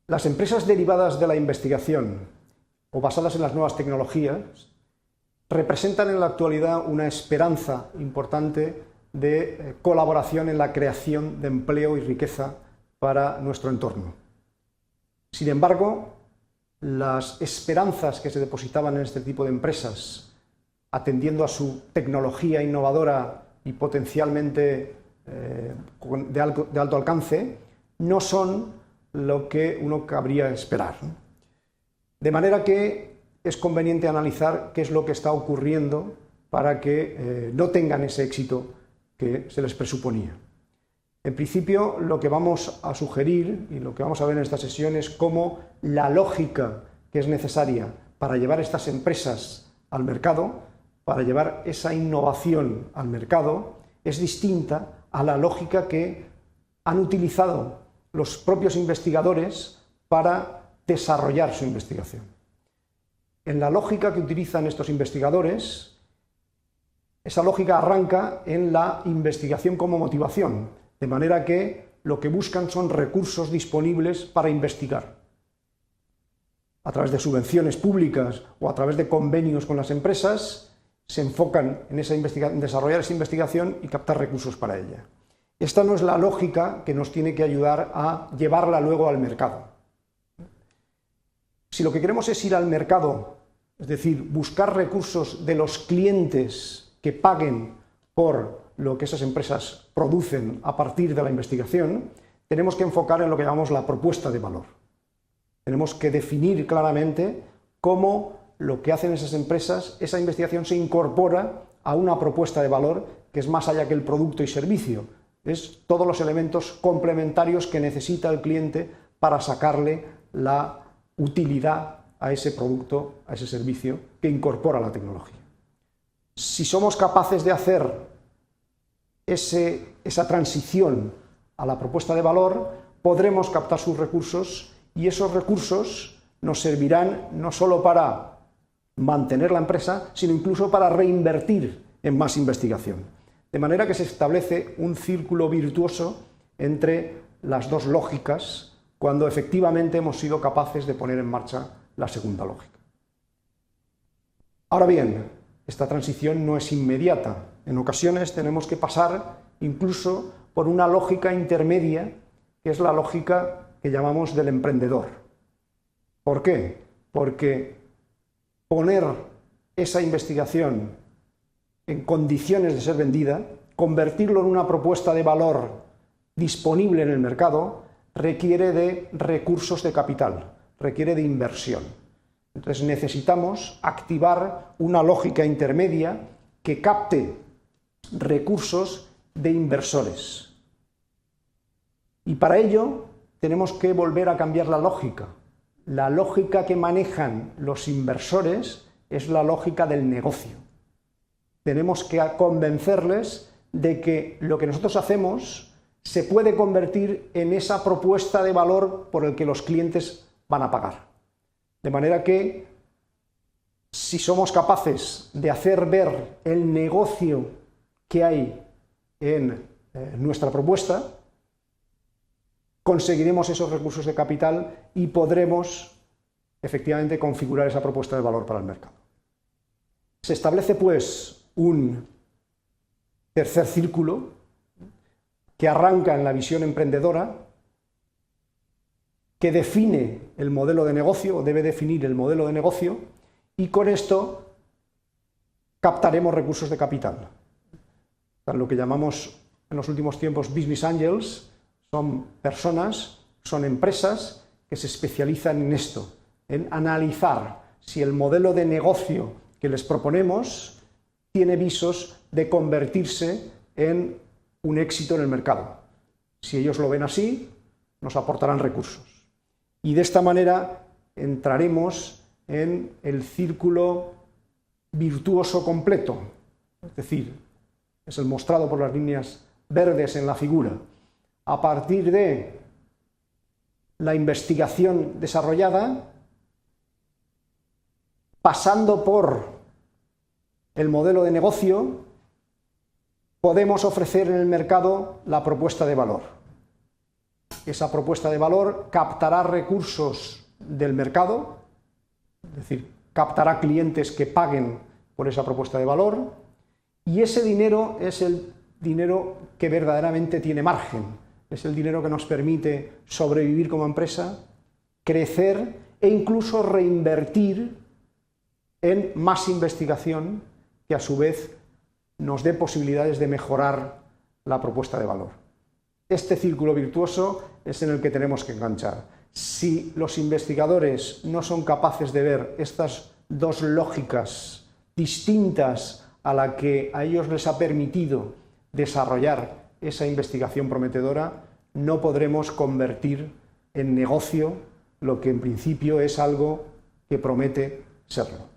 Las empresas derivadas de la investigación o basadas en las nuevas tecnologías representan en la actualidad una esperanza importante de colaboración en la creación de empleo y riqueza para nuestro entorno. Sin embargo, las esperanzas que se depositaban en este tipo de empresas, atendiendo a su tecnología innovadora y potencialmente de alto alcance, no son lo que uno cabría esperar. De manera que es conveniente analizar qué es lo que está ocurriendo para que no tengan ese éxito que se les presuponía. En principio, lo que vamos a sugerir y lo que vamos a ver en esta sesión es cómo la lógica que es necesaria para llevar estas empresas al mercado, para llevar esa innovación al mercado, es distinta a la lógica que han utilizado los propios investigadores para desarrollar su investigación. En la lógica que utilizan estos investigadores, esa lógica arranca en la investigación como motivación, de manera que lo que buscan son recursos disponibles para investigar. A través de subvenciones públicas o a través de convenios con las empresas, se enfocan en desarrollar esa investigación y captar recursos para ella. Esta no es la lógica que nos tiene que ayudar a llevarla luego al mercado. Si lo que queremos es ir al mercado, es decir, buscar recursos de los clientes que paguen por lo que esas empresas producen a partir de la investigación, tenemos que enfocar en lo que llamamos la propuesta de valor. Tenemos que definir claramente cómo lo que hacen esas empresas, esa investigación se incorpora a una propuesta de valor que es más allá que el producto y servicio, es todos los elementos complementarios que necesita el cliente para sacarle la utilidad a ese producto, a ese servicio que incorpora la tecnología. Si somos capaces de hacer esa transición a la propuesta de valor, podremos captar sus recursos y esos recursos nos servirán no solo para mantener la empresa, sino incluso para reinvertir en más investigación. De manera que se establece un círculo virtuoso entre las dos lógicas cuando efectivamente hemos sido capaces de poner en marcha la segunda lógica. Ahora bien, esta transición no es inmediata. En ocasiones tenemos que pasar incluso por una lógica intermedia, que es la lógica que llamamos del emprendedor. ¿Por qué? Porque poner esa investigación en condiciones de ser vendida, convertirlo en una propuesta de valor disponible en el mercado, requiere de recursos de capital, requiere de inversión. Entonces necesitamos activar una lógica intermedia que capte recursos de inversores. Y para ello tenemos que volver a cambiar la lógica. La lógica que manejan los inversores es la lógica del negocio. Tenemos que convencerles de que lo que nosotros hacemos se puede convertir en esa propuesta de valor por el que los clientes van a pagar. De manera que, si somos capaces de hacer ver el negocio que hay en nuestra propuesta, conseguiremos esos recursos de capital y podremos efectivamente configurar esa propuesta de valor para el mercado. Se establece pues un tercer círculo que arranca en la visión emprendedora, que define el modelo de negocio, o debe definir el modelo de negocio, y con esto captaremos recursos de capital. Lo que llamamos en los últimos tiempos business angels son personas, son empresas que se especializan en esto, en analizar si el modelo de negocio que les proponemos tiene visos de convertirse en un éxito en el mercado. Si ellos lo ven así, nos aportarán recursos. Y de esta manera entraremos en el círculo virtuoso completo, es decir, es el mostrado por las líneas verdes en la figura. A partir de la investigación desarrollada, pasando por el modelo de negocio, podemos ofrecer en el mercado la propuesta de valor. esa propuesta de valor, captará recursos del mercado, es decir, captará clientes que paguen por esa propuesta de valor, y ese dinero es el dinero que verdaderamente tiene margen, es el dinero que nos permite sobrevivir como empresa, crecer e incluso reinvertir en más investigación que a su vez nos dé posibilidades de mejorar la propuesta de valor. Este círculo virtuoso es en el que tenemos que enganchar. Si los investigadores no son capaces de ver estas dos lógicas distintas a la que a ellos les ha permitido desarrollar esa investigación prometedora, no podremos convertir en negocio lo que en principio es algo que promete serlo.